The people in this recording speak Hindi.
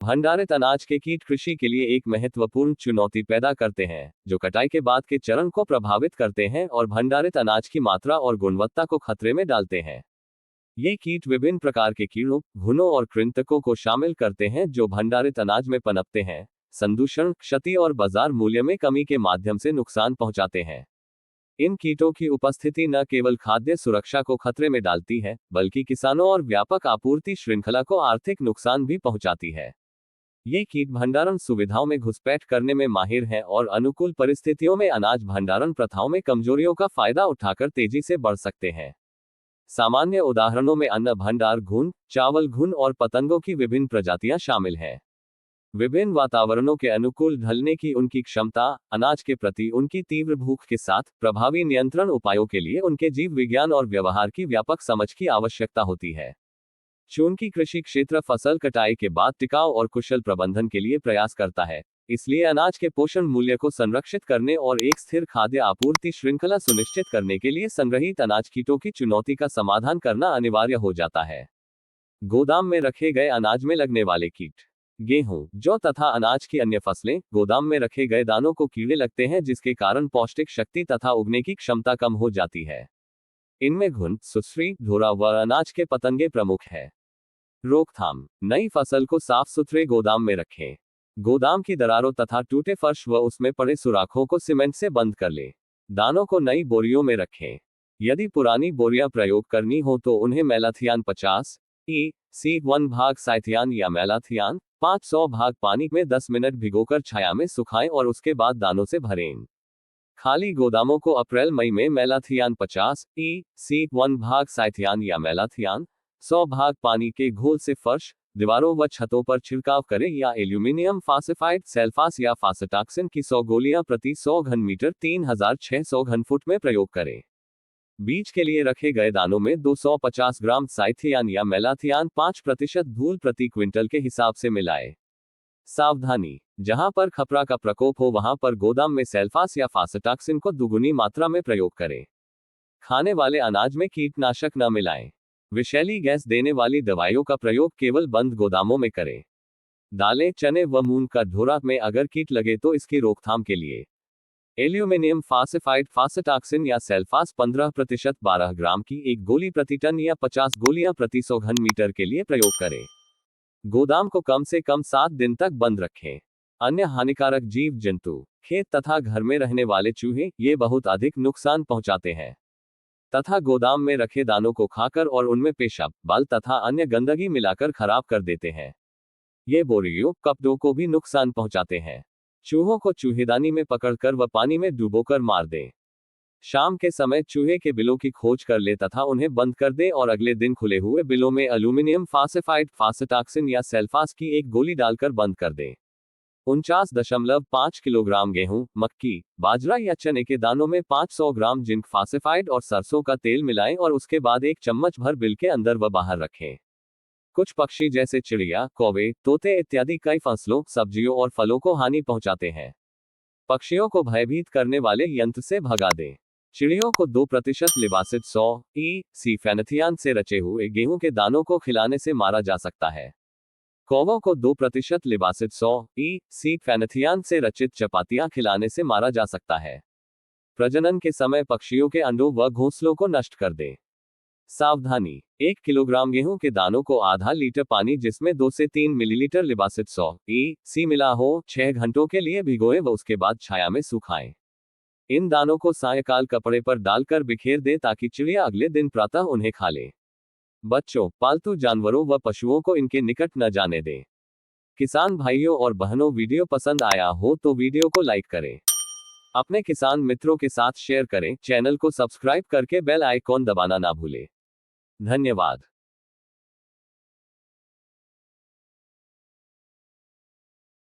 भंडारित अनाज के कीट कृषि के लिए एक महत्वपूर्ण चुनौती पैदा करते हैं, जो कटाई के बाद के चरण को प्रभावित करते हैं और भंडारित अनाज की मात्रा और गुणवत्ता को खतरे में डालते हैं। ये कीट विभिन्न प्रकार के कीड़ों, घुनों और कृंतकों को शामिल करते हैं जो भंडारित अनाज में पनपते हैं, संदूषण, क्षति और बाजार मूल्य में कमी के माध्यम से नुकसान पहुंचाते हैं। इन कीटों की उपस्थिति न केवल खाद्य सुरक्षा को खतरे में डालती है, बल्कि किसानों और व्यापक आपूर्ति श्रृंखला को आर्थिक नुकसान भी पहुंचाती है। ये कीट भंडारण सुविधाओं में घुसपैठ करने में माहिर हैं और अनुकूल परिस्थितियों में अनाज भंडारण प्रथाओं में कमजोरियों का फायदा उठाकर तेजी से बढ़ सकते हैं। सामान्य उदाहरणों में अन्न भंडार घुन, चावल घुन और पतंगों की विभिन्न प्रजातियां शामिल हैं। विभिन्न वातावरणों के अनुकूल ढलने की उनकी क्षमता, अनाज के प्रति उनकी तीव्र भूख के साथ प्रभावी नियंत्रण उपायों के लिए उनके जीव विज्ञान और व्यवहार की व्यापक समझ की आवश्यकता होती है। चूंकि कृषि क्षेत्र फसल कटाई के बाद टिकाऊ और कुशल प्रबंधन के लिए प्रयास करता है, इसलिए अनाज के पोषण मूल्य को संरक्षित करने और एक स्थिर खाद्य आपूर्ति श्रृंखला सुनिश्चित करने के लिए संग्रहीत अनाज कीटों की चुनौती का समाधान करना अनिवार्य हो जाता है। गोदाम में रखे गए अनाज में लगने वाले कीट। गेहूं, जौ तथा अनाज की अन्य फसलें, गोदाम में रखे गए दानों को कीड़े लगते हैं जिसके कारण पौष्टिक शक्ति तथा उगने की क्षमता कम हो जाती है। इनमें घुन, सुसरी, धोरा व अनाज के पतंगे प्रमुख है। रोकथाम: नई फसल को साफ सुथरे गोदाम में रखें। गोदाम की दरारों तथा टूटे फर्श व उसमें पड़े सुराखों को सीमेंट से बंद कर लें। दानों को नई बोरियों में रखें। यदि पुरानी बोरियां प्रयोग करनी हो तो उन्हें मेलाथियान 50 EC1 भाग साइथियान या मेलाथियान 500 भाग पानी में 10 मिनट भिगोकर छाया में सुखाएं और उसके बाद दानों से भरें। खाली गोदामों को अप्रैल-मई में मेलाथियान 50 EC1 भाग साइथियान या मेलाथियान 100 भाग पानी के घोल से फर्श, दीवारों व छतों पर छिड़काव करें या एल्यूमिनियम फास्फाइड सेल्फास या फास्टाक्सिन की 100 गोलियां प्रति 100 घन मीटर 3600 घन फुट में प्रयोग करें। बीज के लिए रखे गए दानों में 250 ग्राम साइथियान या मेलाथियान 5% धूल प्रति क्विंटल के हिसाब से मिलाएं। सावधानी: जहां पर खपरा का प्रकोप हो वहां पर गोदाम में सेल्फास या फास्टाक्सिन को दुगुनी मात्रा में प्रयोग करें। खाने वाले अनाज में कीटनाशक न मिलाएं। विषैली गैस देने वाली दवाइयों का प्रयोग केवल बंद गोदामों में करें। दालें, चने व मूंग का ढोरा में अगर कीट लगे तो इसकी रोकथाम के लिए एल्यूमिनियम फास्फाइड फास्टाक्सिन या सेल्फास 15% 12 ग्राम की एक गोली प्रति टन या 50 गोलियां प्रति 100 घन मीटर के लिए प्रयोग करें। गोदाम को कम से कम 7 दिन तक बंद रखें। अन्य हानिकारक जीव जंतु, खेत तथा घर में रहने वाले चूहे, ये बहुत अधिक नुकसान पहुंचाते हैं तथा गोदाम में रखे दानों को खाकर और उनमें पेशाब, बाल तथा अन्य गंदगी मिलाकर खराब कर देते हैं। ये बोरियों, कपड़ों को भी नुकसान पहुंचाते हैं। चूहों को चूहेदानी में पकड़कर व पानी में डुबोकर मार दें। शाम के समय चूहे के बिलों की खोज कर ले तथा उन्हें बंद कर दें और अगले दिन खुले हुए बिलों में एल्यूमिनियम फास्फाइड फास्टाक्सिन या सेल्फास की एक गोली डालकर बंद कर दें। 49.5 किलोग्राम गेहूं, मक्की, बाजरा या चने के दानों में 500 ग्राम जिंक फास्फाइड और सरसों का तेल मिलाएं और उसके बाद 1 चम्मच भर बिल के अंदर व बाहर रखें। कुछ पक्षी जैसे चिड़िया, कौवे, तोते इत्यादि कई फसलों, सब्जियों और फलों को हानि पहुंचाते हैं। पक्षियों को भयभीत करने वाले यंत्र से भगा दें। चिड़ियों को 2% लिबासिड 100 EC फेनेथियान से रचे हुए गेहूं के दानों को खिलाने से मारा जा सकता है। कौवों को 2% लिबासिड 100 EC फेनेथियान से रचित चपातियां खिलाने से मारा जा सकता है। प्रजनन के समय पक्षियों के अंडों व घोंसलों को नष्ट कर दें। सावधानी: 1 किलोग्राम गेहूं के दानों को आधा लीटर पानी जिसमें 2 से 3 मिलीलीटर लिबासिड 100 EC मिला हो 6 घंटों के लिए भिगोएं व उसके बाद छाया में सुखाएं। इन दानों को सायंकाल कपड़े पर डालकर बिखेर दें ताकि चिड़िया अगले दिन प्रातः उन्हें खा ले। बच्चों, पालतू जानवरों व पशुओं को इनके निकट न जाने दें। किसान भाइयों और बहनों, वीडियो पसंद आया हो तो वीडियो को लाइक करें, अपने किसान मित्रों के साथ शेयर करें, चैनल को सब्सक्राइब करके बेल आइकॉन दबाना ना भूलें। धन्यवाद।